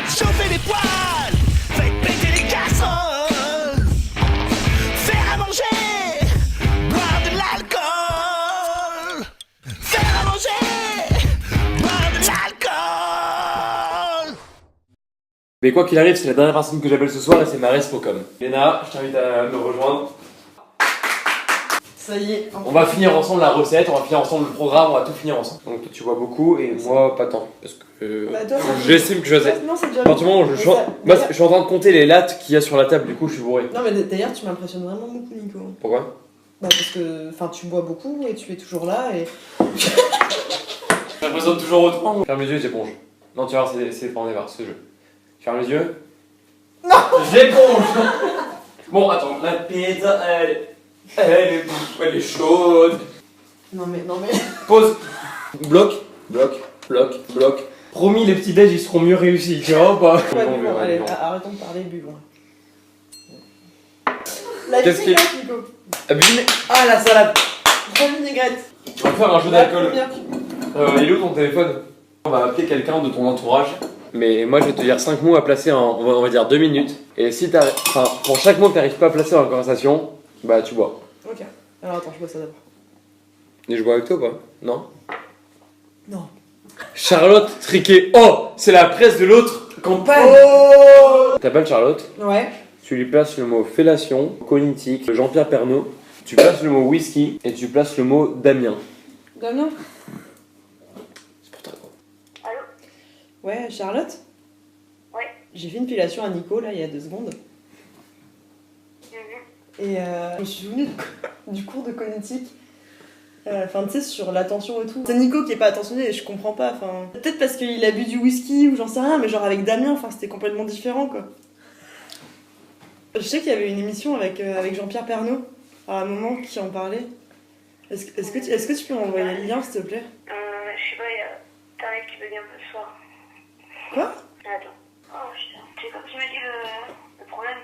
Chauffez les poêles, faites péter les casseroles, faire à manger, boire de l'alcool, faire à manger, boire de l'alcool. Mais quoi qu'il arrive, c'est la dernière personne que j'appelle ce soir et c'est ma Respocom. Léna, je t'invite à me rejoindre. Ça y est. On va finir ensemble la recette, on va finir ensemble le programme, on va tout finir ensemble. Donc toi tu bois beaucoup et moi pas tant. Parce que Bah, toi, j'estime que je sais. Non, c'est déjà. À partir du moment où je suis en train de compter les lattes qu'il y a sur la table, du coup je suis bourré. Non, mais d'ailleurs, tu m'impressionnes vraiment beaucoup, Nico. Pourquoi? Bah, parce que tu bois beaucoup et tu es toujours là et. J'impressionne toujours autant. Ferme les yeux, j'éponge. Non, tu vas voir, c'est pas en débat ce jeu. Ferme les yeux. Non. J'éponge. Bon, attends, la pizza, elle est chaude. Non, mais. Pause. Bloc. Promis, les petits déj ils seront mieux réussis, tu vois ou pas? Ouais, bon, allez, arrêtons de parler, buvons. La Qu'est-ce vinaigrette, Nico. Ah, la salade. La vinaigrette. On va faire un jeu d'alcool. Bien. Il est où ton téléphone? On va appeler quelqu'un de ton entourage. Mais moi je vais te dire 5 mots à placer en, on va dire 2 minutes. Et si t'arrives, pour chaque mot que t'arrives pas à placer dans la conversation, bah tu bois. Ok. Alors attends, je bois ça d'abord. Et je bois avec toi ou pas? Non? Non. Charlotte Triquet. Oh, c'est la presse de l'autre campagne. Oh. T'appelles Charlotte, Ouais. tu lui places le mot fellation, cognitique, Jean-Pierre Pernaut. Tu places le mot whisky et tu places le mot Damien. Damien. C'est pour toi. Allô? Ouais, Charlotte. Ouais. J'ai fait une pilation à Nico là il y a 2 secondes. Et je me suis souvenue du cours de cognitique. Enfin, tu sais, sur l'attention et tout. C'est Nico qui est pas attentionné et je comprends pas. Enfin, peut-être parce qu'il a bu du whisky ou j'en sais rien, mais genre avec Damien, enfin, c'était complètement différent quoi. Je sais qu'il y avait une émission avec Jean-Pierre Pernaut à un moment qui en parlait. Est-ce que tu peux m'envoyer le lien s'il te plaît? Je sais pas, il y a Tarek qui veut bien le soir. Quoi? Attends. Oh putain, c'est comme tu m'as dit le problème.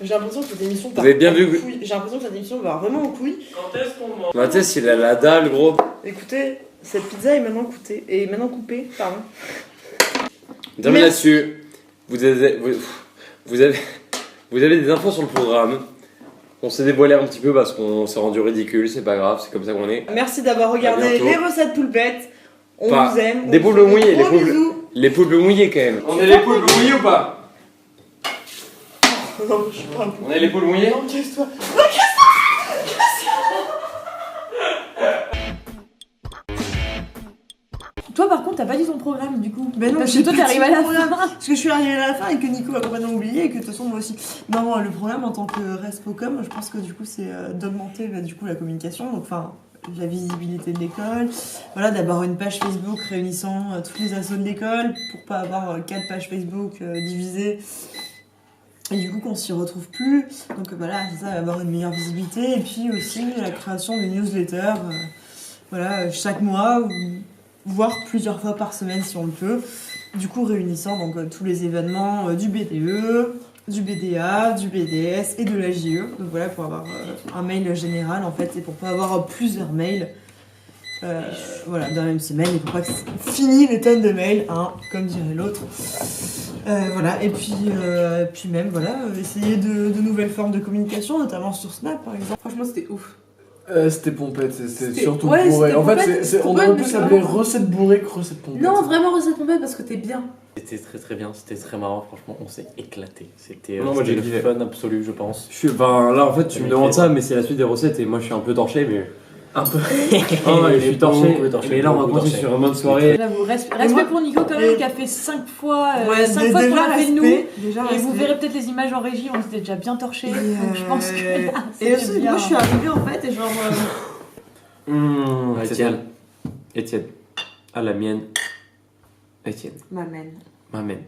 J'ai l'impression que cette émission Vous avez bien vu que- J'ai l'impression que cette émission va vraiment en couille. Quand est-ce qu'on mange? Mathias il a la dalle gros. Écoutez, cette pizza est maintenant coupée, pardon. Termine Merci. là-dessus. Vous avez des infos sur le programme. On s'est dévoilé un petit peu parce qu'on s'est rendu ridicule, c'est pas grave, c'est comme ça qu'on est. Merci d'avoir regardé bientôt. les recettes poulpettes. On Pas- vous aime. Des on vous poules fait mouillées, gros les poules. bisous. Les poulpes mouillées quand même. On est les poulpes mouillées ou pas? Non, je suis pas un poulpe. On est les poules mouillées? Non, casse-toi. Toi par contre t'as pas dit ton programme du coup. Ben non, Parce j'ai que toi pas t'es arrivé à dit la le programme. fin. Parce que je suis arrivée à la fin et que Nico a complètement oublié et que de toute façon moi aussi. Non, le problème en tant que Respocom, je pense que du coup c'est d'augmenter du coup la communication, donc enfin la visibilité de l'école, voilà, d'avoir une page Facebook réunissant toutes les assos de l'école pour pas avoir 4 pages Facebook divisées. Et du coup qu'on s'y retrouve plus, donc voilà, c'est ça, avoir une meilleure visibilité et puis aussi la création de newsletters, voilà, chaque mois ou voire plusieurs fois par semaine si on le peut, du coup réunissant donc tous les événements du BDE, du BDA, du BDS et de la JE, donc voilà, pour avoir un mail général en fait et pour pas avoir plusieurs mails voilà, dans la même semaine et pour pas que fini les tonnes de mails, hein, comme dirait l'autre. Voilà, et puis même voilà, essayer de nouvelles formes de communication, notamment sur Snap par exemple. Franchement c'était ouf. C'était pompette, c'était surtout ouais, bourré. c'était En fait, pompette, on pompette, aurait pu mais s'appeler vraiment- recette bourrée que recette pompette. Non vraiment recette pompette parce que t'es bien. C'était très bien, c'était très marrant, franchement, on s'est éclaté. C'était Non, moi, j'ai le kiffé. fun absolu, je pense. Là en fait tu me demandes ça, mais c'est la suite des recettes et moi je suis un peu torché, mais. Un peu. Oh, je suis torché. Mais là on va beaucoup continuer torché. sur une bonne soirée. J'avoue, respect moi- pour Nico quand même qui a fait 5 fois, Ouais, 5 fois ce qu'on a fait nous. déjà Et vous respect. verrez peut-être les images en régie, on était déjà bien torchés. Et, Donc je pense que là, Et c'était aussi, bien. moi je suis arrivée en fait et genre. Étienne. Étienne. À la mienne. Étienne. M'amène. M'amène.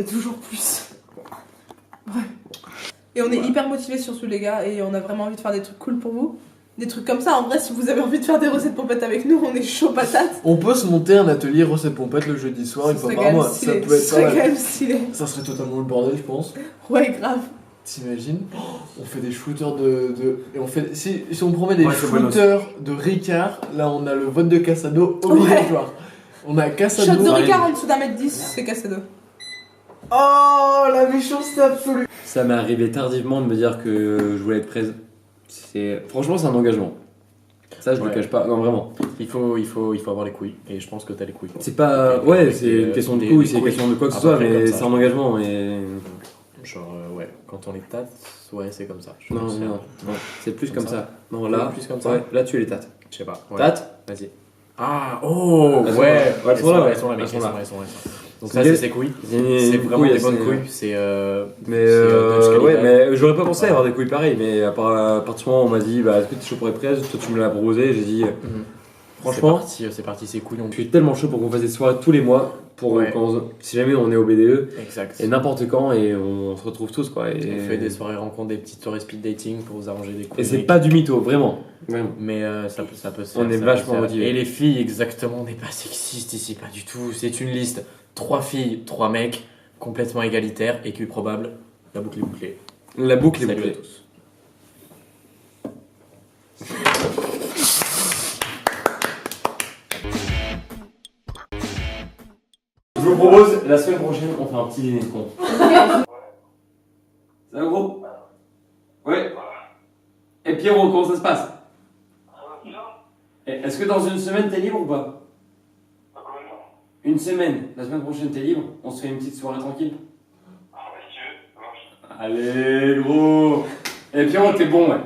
Toujours plus. Et on est hyper motivés sur ce les gars et on a vraiment envie de faire des trucs cool pour vous. Des trucs comme ça, en vrai si vous avez envie de faire des recettes pompettes avec nous, on est chaud patate. On peut se monter un atelier recette pompette le jeudi soir, une Ce fois serait par quand même mois. Ça stylé. peut être Ce serait pas quand mal. même stylé. Ça serait totalement le bordel, je pense. Ouais grave. T'imagines? On fait des shooters et on fait. Si on promet des Ouais, c'est bonus. shooters de Ricard, là on a le vote de Casado obligatoire. On a Casado. Shot de Ricard en dessous d'1m10, c'est Casado. Oh, la méchanceté absolue! Ça m'est arrivé tardivement de me dire que je voulais être prêt. Franchement, c'est un engagement. Ça, je le Ouais. cache pas. Non, vraiment. Il faut avoir les couilles. Et je pense que t'as les couilles. C'est pas. Avec Ouais, des- c'est une question de des- couilles, des c'est une couilles. question de quoi que ce À soit, peu près mais comme ça. c'est un engagement. Et... Genre, ouais, quand on les tâte, ouais, c'est comme ça. Je Non, pense, non, non. C'est plus Comme comme ça. Non, Ouais, là. plus comme ça. Ouais, là, tu les tâtes. Je sais pas. Ouais. Tâtes. Vas-y. Ah, oh, Elles sont ouais. là. Ouais, elles sont là, ouais. Elles sont là, mec. Elles sont Elles là. sont là, elles sont là. Donc C'est ça, des- c'est ses couilles. C'est C'est vraiment couilles, des bonnes c'est- couilles. C'est Mais Dutch ouais, Caliban. mais j'aurais pas pensé à Ouais. avoir des couilles pareilles, mais à partir du moment où on m'a dit bah est-ce que t'es chaud pour être prêt, toi tu me l'as proposé, j'ai dit franchement c'est parti, c'est couilles. je suis tellement chaud pour qu'on fasse des soirées tous les mois pour Ouais. si jamais on est au BDE Exact. et n'importe quand et on se retrouve tous quoi. Et, On fait des soirées rencontres, des petites soirées speed dating pour vous arranger des couilles. et c'est pas du mytho, vraiment. Mais ça peut se faire. On est ça peut vachement se faire. motivés. Et les filles, exactement, on n'est pas sexiste ici, pas du tout. C'est une liste 3 filles, 3 mecs, complètement égalitaire, et probable. La boucle est bouclée. La boucle est Salut à bouclée. tous. Je vous propose la semaine prochaine on fait un petit dîner de con. Ça va gros? Ouais. Et Pierrot, comment ça se passe? Est-ce que dans une semaine t'es libre ou pas? Une semaine, la semaine prochaine t'es libre? On se fait une petite soirée tranquille? Allez gros. Et Pierrot t'es bon ouais.